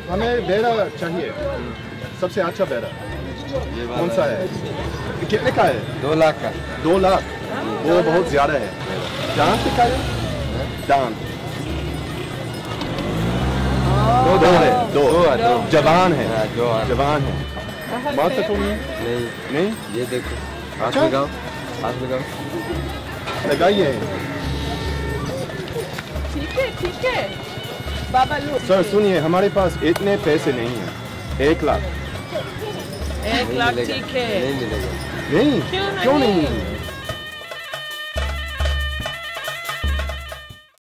हमें बेरा चाहिए, सबसे अच्छा बेरा कौन सा है? कितने का है? 2 लाख का। 2 लाख? वो बहुत ज्यादा है। दांत दिखाए? दांत दो है, दो जवान है, जवान है। बात तो नहीं, नहीं ये देखो, हाथ अच्छा? लगाओ, हाथ लगाओ, लगाइए। ठीक है बाबा लो। सर सुनिए, हमारे पास इतने पैसे नहीं हैं। 1 लाख। 1 लाख ठीक है। नहीं मिलेगा। नहीं? क्यों क्यों नहीं?